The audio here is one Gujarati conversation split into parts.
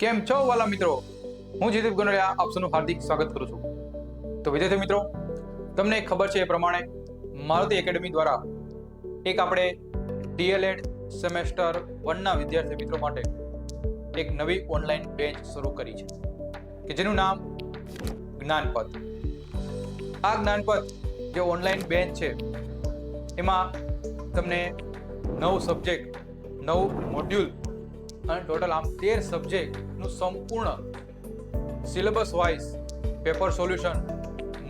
કેમ છો વાલા મિત્રો? હું જીતુપ ગનોડિયા આપ સૌનું હાર્દિક સ્વાગત કરું છું. તો વિદ્યાર્થી મિત્રો, તમને ખબર છે એ પ્રમાણે મારુતિ એકેડમી દ્વારા એક આપણે ડીએલએડ સેમેસ્ટર 1 ના વિદ્યાર્થી મિત્રો માટે એક નવી ઓનલાઈન બેન્ચ શરૂ કરી છે કે જેનું નામ જ્ઞાનપથ. આ જ્ઞાનપથ જે ઓનલાઈન બેન્ચ છે એમાં તમને 9 સબ્જેક્ટ 9 મોડ્યુલ અને ટોટલ આમ 13 સબ્જેક્ટનું સંપૂર્ણ syllabus wise paper solution,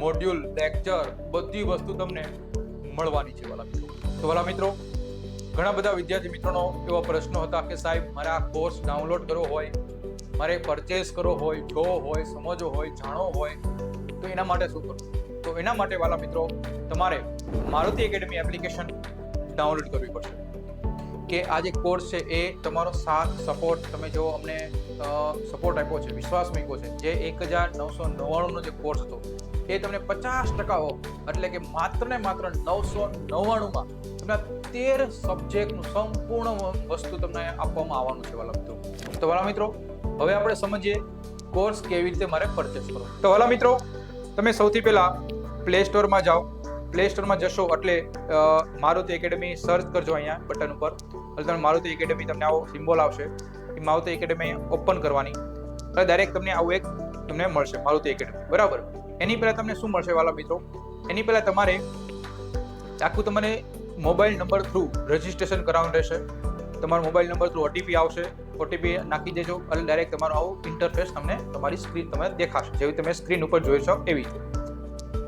module, lecture બધી વસ્તુ તમને મળવાની છે વાલા મિત્રો. તો વાલા મિત્રો, ઘણા બધા વિદ્યાર્થી મિત્રોનો એવા પ્રશ્નો હતા કે સાહેબ મારે આ કોર્સ ડાઉનલોડ કરવો હોય, મારે પરચેસ કરવો હોય, જોવો હોય, સમજવો હોય, જાણવો હોય તો એના માટે શું કરવું? તો એના માટે વાલા મિત્રો તમારે મારુતિ એકેડમી એપ્લિકેશન ડાઉનલોડ કરવી પડશે. કે આ જે કોર્સ છે એ તમારો સાથ સપોર્ટ તમે જો અમને સપોર્ટ આપ્યો છે, વિશ્વાસ મૂક્યો છે, જે 1999નો જે કોર્સ હતો એ તમને 50% ઓફ, એટલે કે માત્ર ને માત્ર 999માં તમને 13 સબ્જેક્ટનું સંપૂર્ણ વસ્તુ તમને આપવામાં આવવાનું છે વાલા મિત્રો. તો વાલા મિત્રો, હવે આપણે સમજીએ કોર્સ કેવી રીતે મારે પરચેસ કરવો. તો વાલા મિત્રો, તમે સૌથી પહેલા પ્લે સ્ટોરમાં જાઓ. પ્લે સ્ટોરમાં જશો એટલે મારુતિ એકેડમી સર્ચ કરજો અહીંયા બટન ઉપર, એટલે તમે મારુતિ એકેડમી તમને આવો સિમ્બોલ આવશે. એ મારુતિ એકેડમી ઓપન કરવાની એટલે ડાયરેક્ટ તમને આવું એક તમને મળશે મારુતિ એકેડમી, બરાબર. એની પહેલાં તમને શું મળશે વાલા મિત્રો? એની પહેલાં તમારે આખું તમારે મોબાઈલ નંબર થ્રુ રજિસ્ટ્રેશન કરાવવાનું રહેશે. તમારો મોબાઈલ નંબર થ્રુ ઓટીપી આવશે, ઓટીપી નાખી દેજો એટલે ડાયરેક્ટ તમારું આવું ઇન્ટરફેસ તમને તમારી સ્ક્રીન તમને દેખાશે, જેવી તમે સ્ક્રીન ઉપર જોઈ શકો એવી.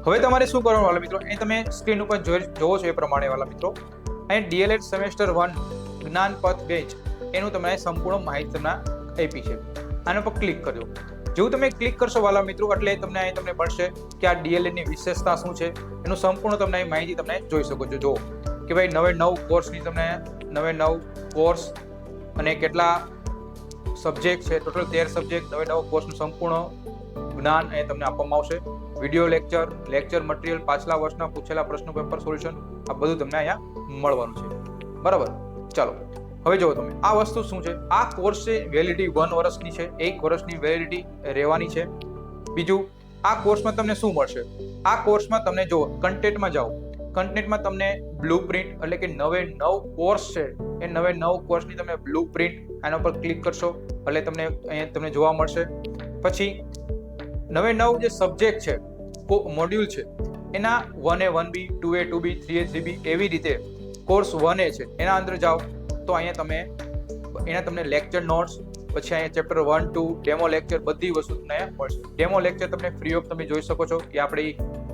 હવે તમારે શું કરવાનું વાલા મિત્રો? એ તમે સ્ક્રીન ઉપર જોવો છો એ પ્રમાણે વાલા મિત્રો, અહીં ડીએલએડ સેમેસ્ટર 1 જ્ઞાનપથ બેન્ચ એનું તમને સંપૂર્ણ માહિતી તમને આપી છે. આના પર ક્લિક કરજો. જેવું તમે ક્લિક કરશો વાલા મિત્રો એટલે તમને અહીં તમને મળશે કે આ ડીએલએડની વિશેષતા શું છે, એનું સંપૂર્ણ તમને અહીં માહિતી તમને જોઈ શકો છો. જો કે ભાઈ 9 કોર્સની તમને 9 કોર્સ અને કેટલા સબ્જેક્ટ છે, ટોટલ 13 સબ્જેક્ટ, 9 કોર્સનું સંપૂર્ણ જ્ઞાન એ તમને આપવામાં આવશે. વિડીયો લેક્ચર મટીરિયલ, પાછલા વર્ષના પૂછેલા પ્રશ્નો, પેપર સોલ્યુશન, આ બધું તમને અહીંયા મળવાનું છે, બરાબર. ચાલો હવે જુઓ તમે આ વસ્તુ શું છે. આ કોર્સ છે વેલિડિટી 1 વર્ષની છે, 1 વર્ષની વેલિડિટી રહેવાની છે. બીજું, આ કોર્સમાં તમને શું મળશે? આ કોર્સમાં તમને જો કન્ટેન્ટમાં જાઓ, કન્ટેન્ટમાં તમને બ્લુ પ્રિન્ટ એટલે કે 9 કોર્સ છે એ 9 કોર્સની તમે બ્લુ પ્રિન્ટ આના પર ક્લિક કરશો એટલે તમને અહીંયા તમને જોવા મળશે. પછી 9 જે સબ્જેક્ટ છે, મોડ્યુલ છે, એના 1A 1B 2A 2B 3A 3B એવી રીતે કોર્સ 1A છે એના અંદર જાઓ તો અહીંયા તમને લેક્ચર નોટ્સ, પછી અહીંયા ચેપ્ટર 1 2 ડેમો લેક્ચર બધી વસ્તુ તમને મળશે. ડેમો લેક્ચર તમને ફ્રી ઓફ તમે જોઈ શકો છો, એ આપણી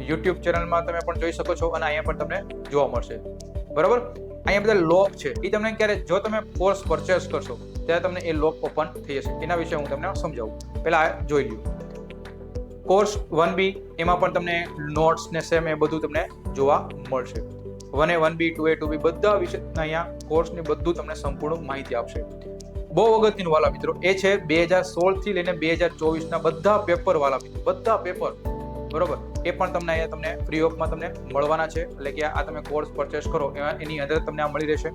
યુટ્યુબ ચેનલમાં તમે પણ જોઈ શકો છો અને અહીંયા પણ તમને જોવા મળશે, બરાબર. અહીંયા બધા લોક છે એ તમને ક્યારે જો તમે કોર્સ પરચેસ કરશો ત્યારે તમને એ લોક ઓપન થઈ જશે. એના વિશે હું તમને સમજાવું, પહેલા જોઈ લ્યો. કોર્સ 1B એમાં પણ તમને નોટ્સ ને સેમ એ બધું તમને જોવા મળશે. 1A 1B 2A 2B બધા વિશે અહીંયા કોર્સની બધું તમને સંપૂર્ણ માહિતી આપશે. બહુ અગત્યનું વાલા મિત્રો એ છે 2016 થી લઈને 2024ના બધા પેપર વાલા મિત્રો, બધા પેપર, બરોબર, એ પણ તમને અહીંયા તમને ફ્રી ઓફમાં તમને મળવાના છે. એટલે કે આ તમે કોર્સ પરચેસ કરો એની અંદર તમને આ મળી રહેશે.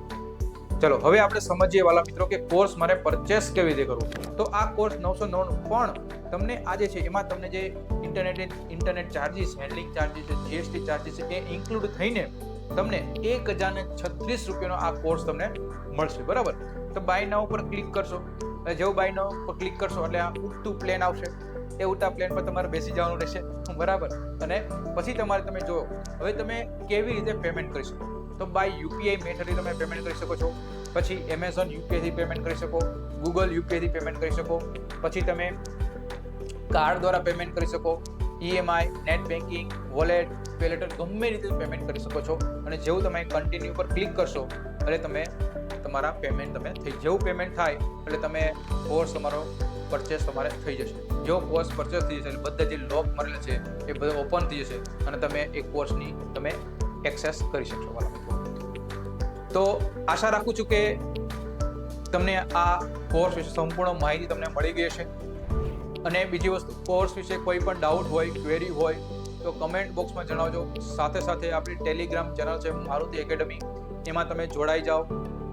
ચલો હવે આપણે સમજીએ વાલા મિત્રો કે કોર્સ મારે પરચેસ કેવી રીતે કરવો. તો આ કોર્સ 999 પણ તમને આજે છે એમાં તમને જે internet charges, handling charges, GST charges એ ઇન્ક્લુડ થઈને તમને 1036 રૂપિયાનો આ કોર્સ તમને મળશે, બરાબર. તો બાય નાઉ પર ક્લિક કરશો એટલે જેવું બાય નાઉ પર ક્લિક કરશો એટલે આ ઉડતું પ્લેન આવશે. એ ઉડતા પ્લેન પર તમારે બેસી જવાનું રહેશે, બરાબર. અને પછી તમે જો હવે તમે કેવી રીતે પેમેન્ટ કરી શકો. તો બાય યુપીઆઈ મેથડથી તમે પેમેન્ટ કરી શકો છો. પછી એમેઝોન યુપીઆઈથી પેમેન્ટ કરી શકો, ગૂગલ યુપીઆઈથી પેમેન્ટ કરી શકો, પછી તમે કાર્ડ દ્વારા પેમેન્ટ કરી શકો, EMI, net banking, wallet, pay letter ગમે રીતે પેમેન્ટ કરી શકો છો. અને જેવું તમે કન્ટિન્યુ પર ક્લિક કરશો એટલે તમે તમારા પેમેન્ટ જેવું પેમેન્ટ થાય એટલે તમે કોર્સ તમારો પરચેસ તમારે થઈ જશે. જો કોર્સ પરચેસ થઈ જશે એટલે બધા જે લોક મળેલા છે એ બધા ઓપન થઈ જશે અને તમે એ કોર્સની તમે એક્સેસ કરી શકશો વાલા મિત્રો. તો આશા રાખું છું કે તમને આ કોર્સ વિશે સંપૂર્ણ માહિતી તમને મળી ગઈ હશે. અને બીજી વસ્તુ, કોર્સ વિશે કોઈ પણ ડાઉટ હોય, ક્વેરી હોય તો કમેન્ટ બોક્સમાં જણાવજો. સાથે સાથે આપણી ટેલિગ્રામ ચેનલ છે મારુતિ એકેડમી, એમાં તમે જોડાઈ જાઓ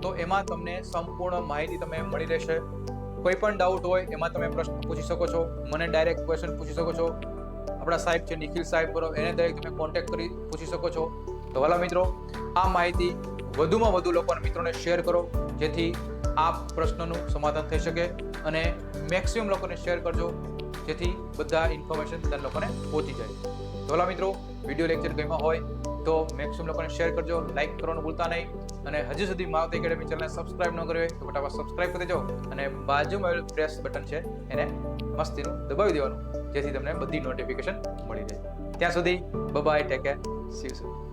તો એમાં તમને સંપૂર્ણ માહિતી તમને મળી રહેશે. કોઈ પણ ડાઉટ હોય એમાં તમે પ્રશ્ન પૂછી શકો છો, મને ડાયરેક્ટ ક્વેશ્ચન પૂછી શકો છો. આપણા સાહેબ છે નિખિલ સાહેબ, બરોબર, એને ડાયરેક્ટ તમે કોન્ટેક્ટ કરી પૂછી શકો છો. તો વાલા મિત્રો, આ માહિતી વધુમાં વધુ મિત્રોને શેર કરો, જેથી આ પ્રશ્નનું સમાધાન થઈ શકે, અને મેક્સિમમ લોકોને શેર કરજો, જેથી બધા ઇન્ફોર્મેશન બધા લોકોને પહોંચી જાય. તો વાલા મિત્રો, વિડીયો લેક્ચર ગમ્યા હોય તો મેક્સિમમ લોકોને શેર કરજો, લાઈક કરવાનું ભૂલતા નહીં, અને હજી સુધી મારુતિ એકેડમી ચેનલને સબસ્ક્રાઇબ ન કરી હોય તો ફટાફટ સબસ્ક્રાઇબ કરી દેજો, અને બાજુમાં પ્રેસ બટન છે એને મસ્તીનું દબાવી દેવાનું, જેથી તમને બધી નોટિફિકેશન મળી જાય. ત્યાં સુધી bye, take care, see you soon.